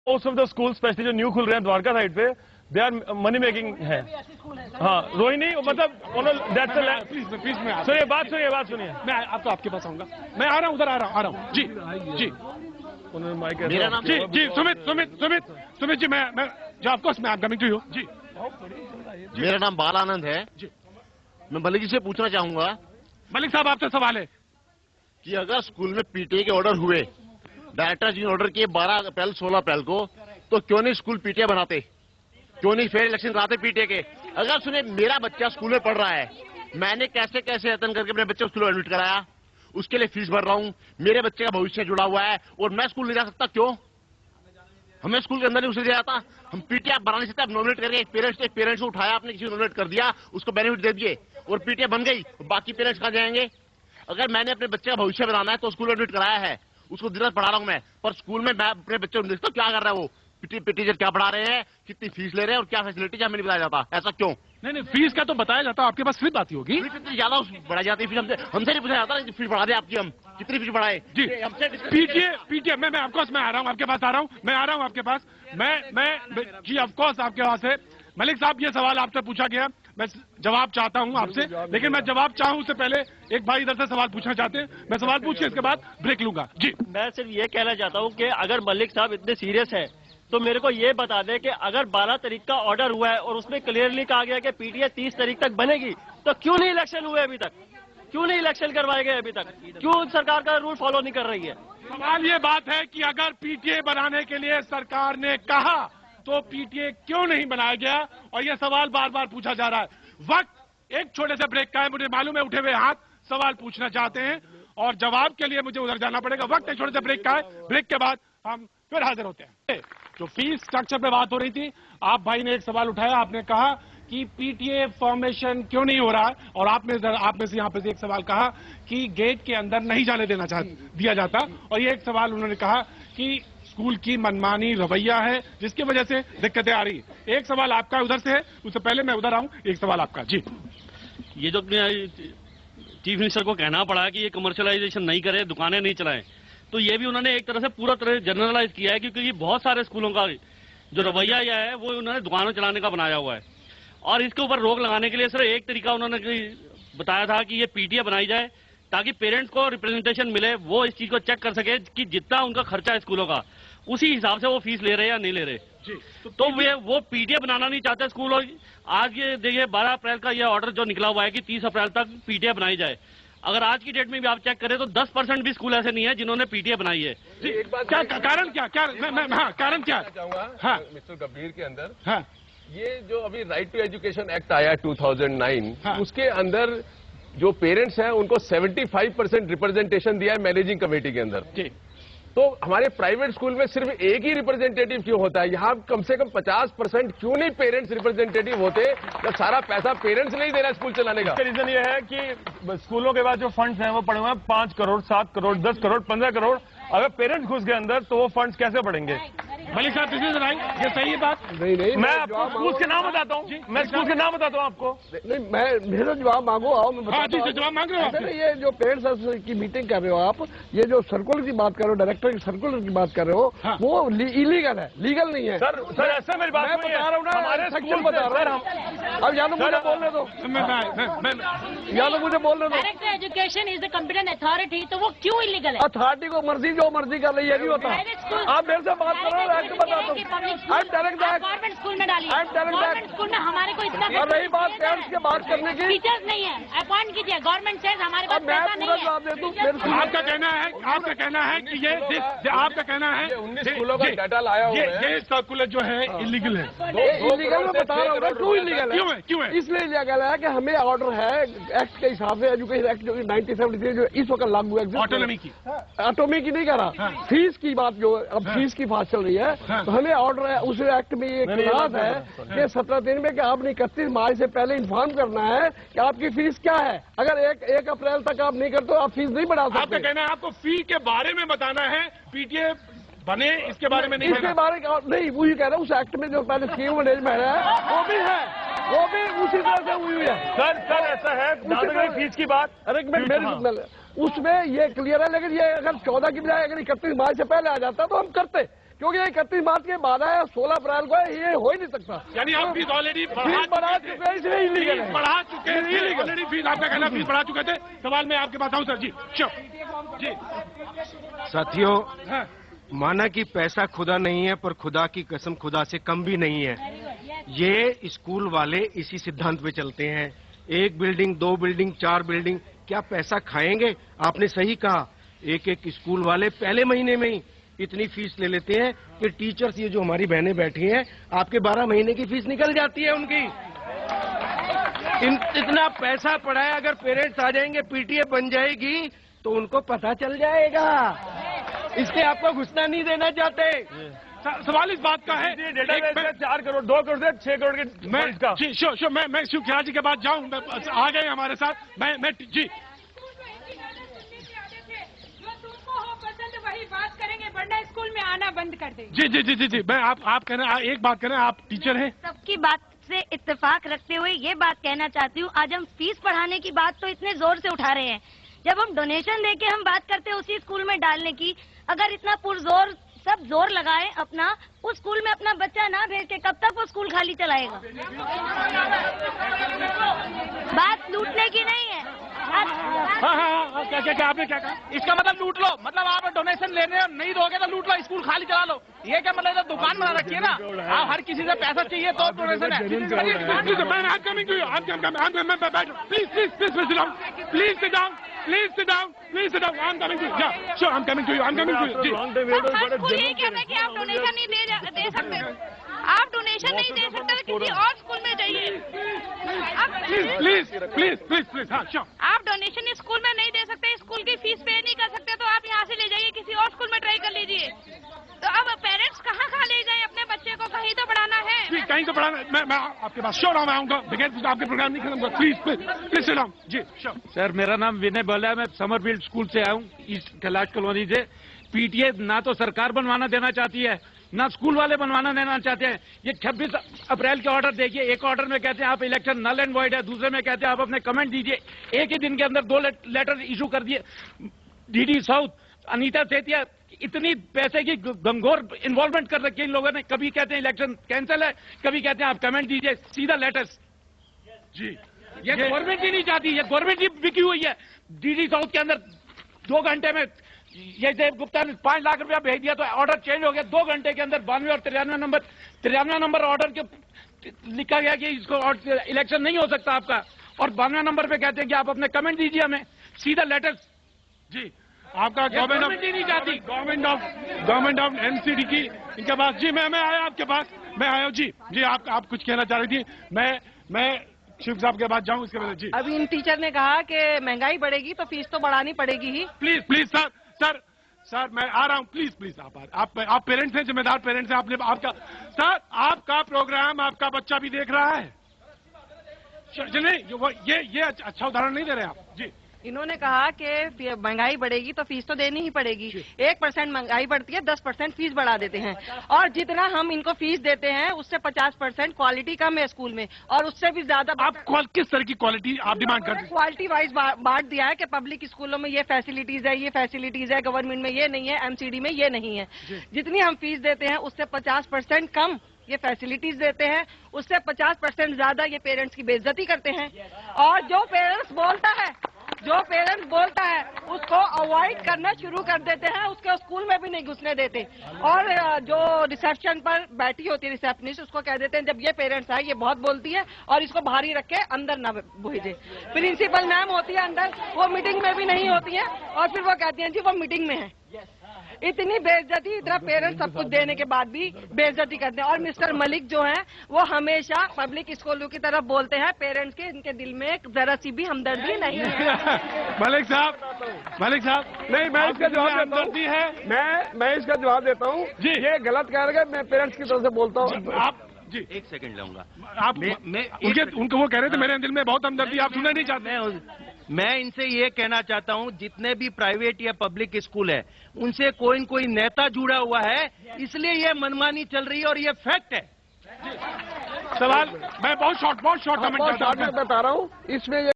Most of the school specially जो new खुल रहे हैं द्वारका साइड पे, दे आर मनी मेकिंग है। हाँ रोहिणी, मतलब प्लीज सुनिए बात सुनिए। मैं आपको आपके पास आऊंगा, मैं आ रहा हूँ, उधर आ रहा हूँ। जी जी मेरा नाम जी सुमित जी, मैं जो ऑफकोर्स मैं कमिंग टू यू जी। मेरा नाम बाल आनंद है जी। मैं मलिक जी से पूछना चाहूंगा, मलिक साहब आपसे सवाल है कि अगर स्कूल में पीटीए के ऑर्डर हुए, डायरेक्टर जी ने ऑर्डर किए 12 अप्रैल 16 अप्रैल को, तो क्यों नहीं स्कूल पीटीए बनाते, क्यों नहीं फेयर इलेक्शन कराते पीटीए के? अगर सुने मेरा बच्चा स्कूल में पढ़ रहा है, मैंने कैसे कैसे यत्न करके अपने बच्चे को स्कूल में एडमिट कराया, उसके लिए फीस भर रहा हूं, मेरे बच्चे का भविष्य जुड़ा हुआ है और मैं स्कूल नहीं जा सकता, क्यों? हमें स्कूल के अंदर नहीं उसे दिया जाता? हम पीटीए आप बना नहीं सकते, आप नॉमिनेट करके पेरेंट्स को उठाया आपने, किसी को नॉमिनेट कर दिया, उसको बेनिफिट दे दिए और पीटीए बन गई, बाकी पेरेंट्स कहां जाएंगे? अगर मैंने अपने बच्चे का भविष्य बनाना है तो स्कूल एडमिट कराया है, उसको दिन रात पढ़ा रहा हूं मैं, पर स्कूल में मैं अपने बच्चे को देखता हूं क्या कर रहा है वो, टीचर क्या पढ़ा रहे हैं, कितनी फीस ले रहे हैं और क्या फैसिलिटीज हमें नहीं बताया जाता, ऐसा क्यों? नहीं फीस का तो बताया जाता, आपके पास स्लिप आती होगी। फीस इतनी ज्यादा बढ़ा जाती है, हमसे नहीं पूछा जाता फीस बढ़ा दे आपकी, हम कितनी फीस बढ़ाए जी। पीटीए मैं ऑफकोर्स मैं आ रहा हूँ आपके पास, मैं आ रहा हूँ आपके पास, मैं जी ऑफकोर्स आपके पास है। मलिक साहब ये सवाल आपसे पूछा गया, मैं जवाब चाहता हूं आपसे, लेकिन मैं जवाब चाहूं उससे पहले एक भाई इधर से सवाल पूछना चाहते हैं, मैं सवाल पूछ के इसके बाद ब्रेक लूंगा जी। मैं सिर्फ ये कहना चाहता हूं कि अगर मलिक साहब इतने सीरियस हैं तो मेरे को ये बता दें कि अगर 12 तारीख का ऑर्डर हुआ है और उसमें क्लियरली कहा गया कि पीटीए 30 तारीख तक बनेगी, तो क्यों नहीं इलेक्शन हुए अभी तक, क्यों नहीं इलेक्शन करवाए गए अभी तक, क्यों सरकार का रूल फॉलो नहीं कर रही है? सवाल ये बात है कि अगर पीटीए बनाने के लिए सरकार ने कहा तो पीटीए क्यों नहीं बनाया गया, और ये सवाल बार बार पूछा जा रहा है। वक्त एक छोटे से ब्रेक का है, मुझे मालूम है उठे हुए हाथ सवाल पूछना चाहते हैं और जवाब के लिए मुझे उधर जाना पड़ेगा। वक्त एक छोटे से ब्रेक का है, ब्रेक के बाद हम फिर हाजिर होते हैं। जो फीस स्ट्रक्चर पे बात हो रही थी, आप भाई ने एक सवाल उठाया, आपने कहा कि पीटीए फॉर्मेशन क्यों नहीं हो रहा है, और आप में से यहाँ पे एक सवाल कहा कि गेट के अंदर नहीं जाने दिया जाता, और ये एक सवाल उन्होंने कहा कि स्कूल की मनमानी रवैया है जिसकी वजह से दिक्कतें आ रही। एक सवाल आपका उधर से है, उससे पहले मैं उधर आऊं, एक सवाल आपका जी। ये जो चीफ मिनिस्टर को कहना पड़ा कि ये कमर्शियलाइजेशन नहीं करे, दुकानें नहीं चलाएं, तो ये भी उन्होंने एक तरह से पूरा तरह जनरलाइज किया है, क्योंकि बहुत सारे स्कूलों का जो रवैया यह है वो उन्होंने दुकानों चलाने का बनाया हुआ है, और इसके ऊपर रोक लगाने के लिए सिर्फ एक तरीका उन्होंने बताया था कि ये पीटीए बनाई जाए ताकि पेरेंट्स को रिप्रेजेंटेशन मिले, वो इस चीज को चेक कर सके कि जितना उनका खर्चा है स्कूलों का उसी हिसाब से वो फीस ले रहे हैं या नहीं ले रहे जी। तो वो पीटीए बनाना नहीं चाहते स्कूल। और आज ये देखिए 12 अप्रैल का ये ऑर्डर जो निकला हुआ है कि 30 अप्रैल तक पीटीए बनाई जाए, अगर आज की डेट में भी आप चेक करें तो 10% भी स्कूल ऐसे नहीं है जिन्होंने पीटीए बनाई है जी। क्या कारण कारण क्या हाँ मिस्टर गंभीर के अंदर, हाँ ये जो अभी राइट टू एजुकेशन एक्ट आया 2009, हाँ। उसके अंदर जो पेरेंट्स हैं उनको 75% रिप्रेजेंटेशन दिया है मैनेजिंग कमेटी के अंदर जी। तो हमारे प्राइवेट स्कूल में सिर्फ एक ही रिप्रेजेंटेटिव क्यों होता है? यहाँ कम से कम 50% क्यों नहीं पेरेंट्स रिप्रेजेंटेटिव होते, जब सारा पैसा पेरेंट्स नहीं दे रहा स्कूल चलाने का? रीजन ये है कि स्कूलों के बाद जो फंड्स हैं वो पड़े हुए हैं 5 करोड़ 7 करोड़ 10 करोड़ 15 करोड़। अगर पेरेंट्स घुस गए अंदर तो वो फंड्स कैसे बढ़ेंगे? मलिक साहब किसी से ये सही है बात? नहीं मैं आपको स्कूल के नाम बताता हूँ, मैं स्कूल के नाम बताता हूँ आपको। नहीं, मैं मेरा जवाब मांगो, आओ मैं हाँ जी जवाब मांग रहे हो आप। ये जो पेरेंट्स की मीटिंग कर रहे हो आप, ये जो सर्कुलर की बात कर रहे हो, डायरेक्टर की सर्कुलर की बात कर रहे हो, हाँ। वो इलीगल है, लीगल नहीं है सर ऐसे मेरी बात मैं बता रहा हूँ ना, हमारे सेक्शन बता रहा हूँ। अब या तो मुझे बोलने दो, या तो मुझे बोलने दो। Director education is the competent authority, तो वो क्यों इलीगल है? अथॉरिटी को मर्जी जो मर्जी कर रही है, नहीं होता। आप मेरे से बात करो, एक्ट बता दो। गवर्नमेंट स्कूल में डालिए, गवर्नमेंट स्कूल में हमारे को इतना और रही बात पेरेंट्स के बात करने की, टीचर्स नहीं है, अपॉइंट कीजिए, गवर्नमेंट से हमारे पास पैसा नहीं है। आपका कहना है कि ये आपका कहना है 19 स्कूलों का डाटा लाया हुआ है, ये सर्कुलर जो है इलीगल है। इलीगल मैं बता रहा हूँ, क्यों इलीगल है? क्यों है? इसलिए इलीगल है कि हमें ऑर्डर है एक्ट के हिसाब से, एजुकेशन एक्ट जो 1973 जो इस वक्त लागू है, ऑटोनॉमी की नहीं कर रहा, फीस की बात जो अब फीस की बात चल रही है, तो हमें ऑर्डर है, उस एक्ट में ये क्लास है कि 17 दिन में कि आपने 31 मार्च से पहले इन्फॉर्म करना है कि आपकी फीस क्या है। अगर 1 अप्रैल तक आप नहीं करते तो आप फीस नहीं बढ़ा सकते। आपका कहना है आपको फी के बारे में बताना है, पीटीए बने इसके बारे में नहीं, इसके बारे नहीं, वही कह रहा हूँ, उस एक्ट में जो पहले स्कीम मैनेजमेंट है वो भी है, वो भी उसी तरह से हुई है। सर ऐसा है फीस की बात, उसमें ये क्लियर है, लेकिन ये अगर 14 की बजाय अगर 31 मार्च से पहले आ जाता तो हम करते, क्योंकि 31 मार्च के बाद है, 16 अप्रैल को है, ये हो ही नहीं सकता। यानी आप फीस ऑलरेडी फीस बढ़ा चुके हैं, इसलिए इलीगल है। बढ़ा चुके हैं ऑलरेडी फीस, आपका कहना फीस बढ़ा चुके थे। सवाल मैं आपके पास आऊँ सर जी, जी साथियों, हाँ। माना कि पैसा खुदा नहीं है, पर खुदा की कसम खुदा से कम भी नहीं है। ये स्कूल वाले इसी सिद्धांत पे चलते हैं, 1 बिल्डिंग 2 बिल्डिंग 4 बिल्डिंग, क्या पैसा खाएंगे? आपने सही कहा, एक स्कूल वाले पहले महीने में ही इतनी फीस ले लेते हैं कि टीचर्स, ये जो हमारी बहनें बैठी हैं, आपके 12 महीने की फीस निकल जाती है उनकी। इतना पैसा पड़ा है, अगर पेरेंट्स आ जाएंगे, पीटीए बन जाएगी तो उनको पता चल जाएगा। इसलिए आपको घुसना नहीं देना चाहते। सवाल इस बात का है, 4 करोड़ 2 करोड़ से 6 करोड़ के मैं का। जी श्योर मैं शिव खियाल जी के बाद जाऊं, आ गए हमारे साथ, मैं जी वही बात करेंगे, वरना स्कूल में आना बंद कर देंगे। जी जी जी जी जी मैं आप कह रहे हैं, एक बात कह रहे हैं, आप टीचर हैं। सबकी बात से इत्तेफाक रखते हुए ये बात कहना चाहती हूँ, आज हम फीस बढ़ाने की बात तो इतने जोर से उठा रहे हैं, जब हम डोनेशन देके हम बात करते हैं उसी स्कूल में डालने की, अगर इतना पुरजोर सब जोर लगाए अपना, उस स्कूल में अपना बच्चा ना भेज के कब तक वो स्कूल खाली चलाएगा? बात लूटने की नहीं है। हाँ, क्या आपने क्या कहा? इसका मतलब लूट लो, मतलब आप डोनेशन ले रहे हो, नहीं दोगे तो लूट लो, स्कूल खाली चला लो, ये क्या मतलब? तो दुकान बना रखी है ना, आप हर किसी से पैसा चाहिए तो डोनेशन है। स्कूल यही कहता है कि आप डोनेशन नहीं दे सकते, आप डोनेशन नहीं दे सकते तो किसी और स्कूल में जाइए। प्लीज आप डोनेशन स्कूल में नहीं दे सकते, स्कूल की फीस पे नहीं कर सकते, तो आप यहाँ से ले जाइए, किसी और स्कूल में ट्राई कर लीजिए। तो अब पेरेंट्स कहाँ ले जाए अपने बच्चे को? कहीं तो पढ़ाना है, कहीं तो पढ़ाना। मैं आपके पास श्योर मैं आऊंगा, बगैर आपके प्रोग्राम नहीं खत्म। Please sit down. जी श्योर सर, मेरा नाम विनय बोला है, मैं समरफील्ड स्कूल से आया हूँ, ईस्ट कैलाश कॉलोनी से। पीटीए ना तो सरकार बनवाना देना चाहती है, ना स्कूल वाले बनवाना देना चाहते हैं। ये 26 अप्रैल के ऑर्डर देखिए, एक ऑर्डर में कहते हैं आप इलेक्शन नल एंड वॉइड है, दूसरे में कहते हैं आप अपने कमेंट दीजिए। एक ही दिन के अंदर 2 लेटर इशू कर दिए। डीडी साउथ, अनीता सेतिया, इतनी पैसे की गंगोर इन्वॉल्वमेंट कर रखी है इन लोगों ने। कभी कहते हैं इलेक्शन कैंसिल है, कभी कहते हैं आप कमेंट दीजिए, सीधा लेटर्स। जी ये गवर्नमेंट ही नहीं चाहती, ये गवर्नमेंट ही बिकी हुई है। डीडी साउथ के अंदर 2 घंटे में ये देव गुप्ता ने 5 लाख रुपया भेज दिया तो ऑर्डर चेंज हो गया 2 घंटे के अंदर। 92 और 93 नंबर ऑर्डर के लिखा गया कि इसको इलेक्शन नहीं हो सकता आपका, और 92 नंबर पे कहते हैं कि आप अपने कमेंट दीजिए हमें, सीधा लेटर्स। जी आपका गवर्नमेंट ही नहीं चाहती, गवर्नमेंट ऑफ एनसीडी की इनके पास। जी मैं आया आपके पास, मैं आया हूँ। जी आप कुछ कहना चाह रही थी, मैं शिव साहब के पास जाऊँ इसके बाद। जी अभी इन टीचर ने कहा कि महंगाई बढ़ेगी तो फीस तो बढ़ानी पड़ेगी ही। प्लीज सर मैं आ रहा हूँ। प्लीज आप पेरेंट्स हैं, जिम्मेदार पेरेंट्स हैं। आपका सर, आपका प्रोग्राम आपका बच्चा भी देख रहा है। नहीं ये अच्छा उदाहरण नहीं दे रहे आप। जी इन्होंने कहा कि महंगाई बढ़ेगी तो फीस तो देनी ही पड़ेगी। 1% महंगाई बढ़ती है, 10% फीस बढ़ा देते हैं, और जितना हम इनको फीस देते हैं उससे 50% क्वालिटी कम है स्कूल में, और उससे भी ज्यादा। आप किस तरह की क्वालिटी आप डिमांड करते हैं? क्वालिटी वाइज बांट दिया है कि पब्लिक स्कूलों में ये फैसिलिटीज है, ये फैसिलिटीज है, गवर्नमेंट में ये नहीं है, एमसीडी में ये नहीं है। जितनी हम फीस देते हैं उससे 50% कम ये फैसिलिटीज देते हैं, उससे 50% ज्यादा ये पेरेंट्स की बेइज्जती करते हैं। और जो पेरेंट्स बोलता है उसको अवॉइड करना शुरू कर देते हैं, उसके स्कूल में भी नहीं घुसने देते। और जो रिसेप्शन पर बैठी होती है रिसेप्शनिस्ट, उसको कह देते हैं जब ये पेरेंट्स आए, ये बहुत बोलती है और इसको बाहर ही रख के अंदर ना भेजे। प्रिंसिपल मैम होती है अंदर, वो मीटिंग में भी नहीं होती है, और फिर वो कहती हैं जी वो मीटिंग में है। इतनी बेइज्जती, इतना पेरेंट्स सब कुछ देने के बाद भी बेइज्जती करते हैं। और मिस्टर मलिक जो हैं वो हमेशा पब्लिक स्कूलों की तरफ बोलते हैं, पेरेंट्स के इनके दिल में जरा सी भी हमदर्दी नहीं है। मलिक साहब नहीं, मैं इसका जवाब हमदर्दी है। मैं इसका जवाब देता हूँ। जी ये गलत कह रहे हैं, मैं पेरेंट्स की तरफ से बोलता हूँ। आप जी 1 सेकंड लूंगा। आप उनको वो कह रहे थे मेरे दिल में बहुत हमदर्दी, आप सुनना नहीं चाहते। मैं इनसे ये कहना चाहता हूँ, जितने भी प्राइवेट या पब्लिक स्कूल है उनसे कोई न कोई नेता जुड़ा हुआ है, इसलिए ये मनमानी चल रही है, और ये फैक्ट है। सवाल मैं बहुत शॉर्ट कमेंट बता रहा हूँ इसमें।